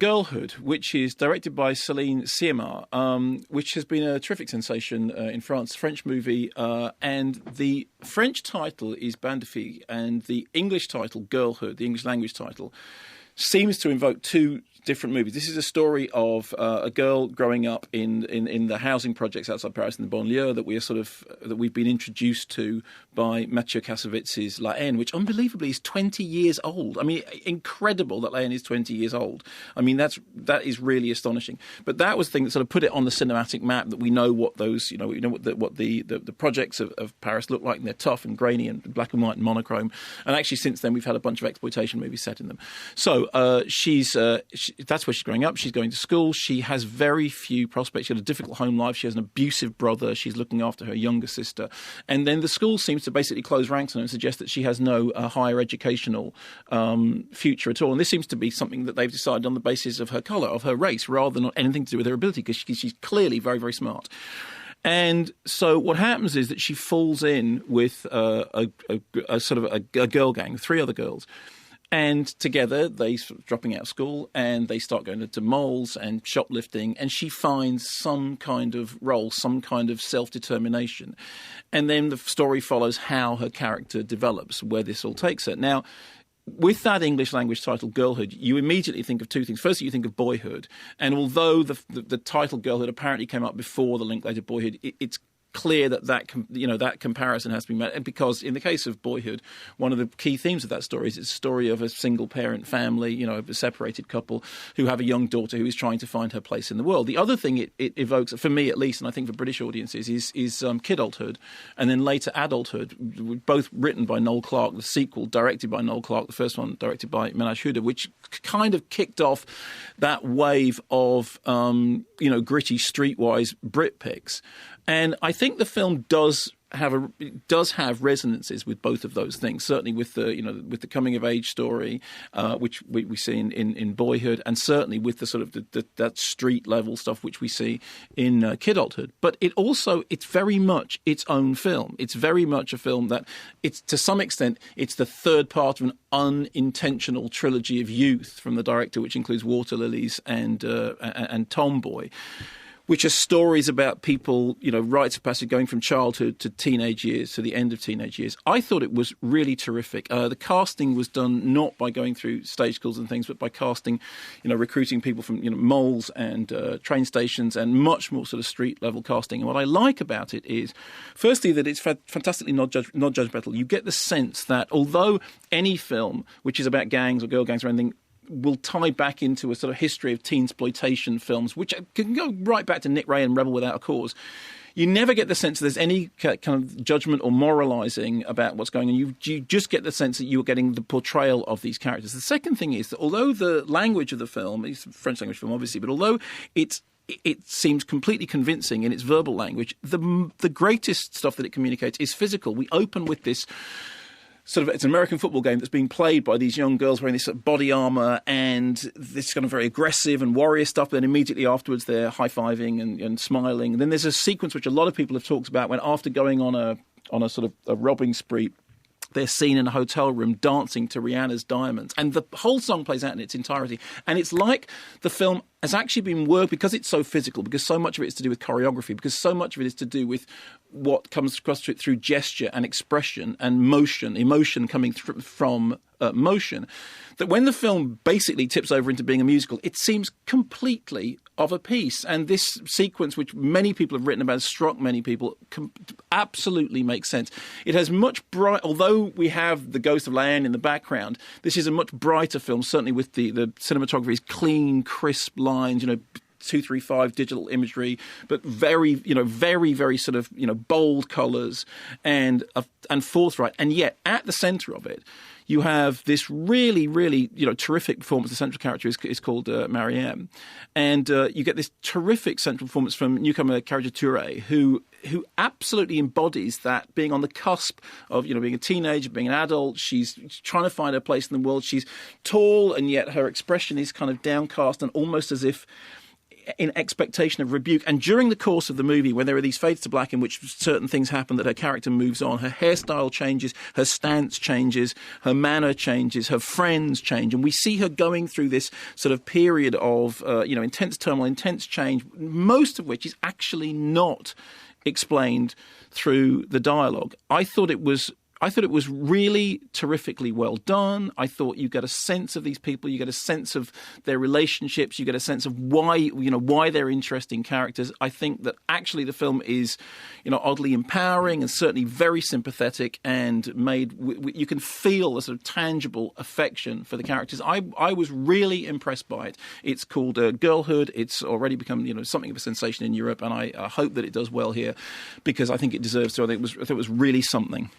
Girlhood, which is directed by Céline Sciamma, which has been a terrific sensation in France, French movie, and the French title is Bain de Filles, and the English title, Girlhood, the English language title, seems to invoke two different movies. This is a story of a girl growing up in the housing projects outside Paris in the banlieue that we've been introduced to by Mathieu Kassavetz's La Haine, which unbelievably is 20 years old. I mean, incredible that La Haine is 20 years old. I mean, that is really astonishing. But that was the thing that sort of put it on the cinematic map, that we know what those, what the projects of Paris look like, and they're tough and grainy and black and white and monochrome. And actually, since then, we've had a bunch of exploitation movies set in them. So that's where she's growing up. She's going to school. She has very few prospects. She had a difficult home life. She has an abusive brother. She's looking after her younger sister. And then the school seems to basically close ranks on her and suggest that she has no higher educational future at all. And this seems to be something that they've decided on the basis of her colour, of her race, rather than anything to do with her ability, because she's clearly very, very smart. And so what happens is that she falls in with a girl gang, 3 other girls. And together, they sort of dropping out of school, and they start going into malls and shoplifting, and she finds some kind of role, some kind of self-determination. And then the story follows how her character develops, where this all takes her. Now, with that English language title, Girlhood, you immediately think of two things. Firstly, you think of boyhood. And although the title Girlhood apparently came up before the Linklater Boyhood, it's clear that comparison has to be made. And because in the case of Boyhood, one of the key themes of that story is it's a story of a single parent family, a separated couple who have a young daughter who is trying to find her place in the world. The other thing it evokes, for me at least, and I think for British audiences, is kidulthood and then later adulthood, both written by Noel Clarke, the sequel directed by Noel Clarke, the first one directed by Menaj Houda, which kind of kicked off that wave of gritty streetwise Brit pics. And I think the film does have resonances with both of those things. Certainly with the coming of age story, which we see in Boyhood, and certainly with the sort of that street level stuff which we see in kidulthood. But it's very much its own film. It's very much a film that to some extent it's the third part of an unintentional trilogy of youth from the director, which includes Water Lilies and Tomboy, which are stories about people, rites of passage going from childhood to teenage years, to the end of teenage years. I thought it was really terrific. The casting was done not by going through stage schools and things, but by casting, recruiting people from, malls and train stations and much more sort of street-level casting. And what I like about it is, firstly, that it's fantastically non-judgmental. You get the sense that although any film which is about gangs or girl gangs or anything will tie back into a sort of history of teen-exploitation films, which can go right back to Nick Ray and Rebel Without a Cause, you never get the sense that there's any kind of judgment or moralising about what's going on. You just get the sense that you're getting the portrayal of these characters. The second thing is that although the language of the film, it's a French language film obviously, but although it seems completely convincing in its verbal language, the greatest stuff that it communicates is physical. We open with this it's an American football game that's being played by these young girls wearing this sort of body armour and this kind of very aggressive and warrior stuff. But then immediately afterwards, they're high-fiving and smiling. And then there's a sequence which a lot of people have talked about when after going on a sort of a robbing spree, they're seen in a hotel room dancing to Rihanna's Diamonds. And the whole song plays out in its entirety. And it's like the film has actually been worked, because it's so physical, because so much of it is to do with choreography, because so much of it is to do with what comes across to it through gesture and expression and motion, emotion coming from motion, that when the film basically tips over into being a musical, it seems completely of a piece. And this sequence, which many people have written about, struck many people, absolutely makes sense. It has much bright, although we have the ghost of La Haine in the background, this is a much brighter film, certainly with the cinematography is clean, crisp lines, 235 digital imagery, but very, very, very sort of, bold colours and forthright. And yet, at the centre of it, you have this really, really, terrific performance. The central character is called Marieme. And you get this terrific central performance from newcomer Karija Touré, who absolutely embodies that, being on the cusp of, being a teenager, being an adult. She's trying to find her place in the world. She's tall, and yet her expression is kind of downcast and almost as if in expectation of rebuke. And during the course of the movie, when there are these fades to black in which certain things happen, that her character moves on, her hairstyle changes, her stance changes, her manner changes, her friends change, and we see her going through this sort of period of intense turmoil, intense change, most of which is actually not explained through the dialogue. I thought it was really terrifically well done. I thought you get a sense of these people, you get a sense of their relationships, you get a sense of why they're interesting characters. I think that actually the film is, oddly empowering and certainly very sympathetic, and made you can feel a sort of tangible affection for the characters. I was really impressed by it. It's called Girlhood. It's already become something of a sensation in Europe, and I hope that it does well here, because I think it deserves to. I thought it was really something.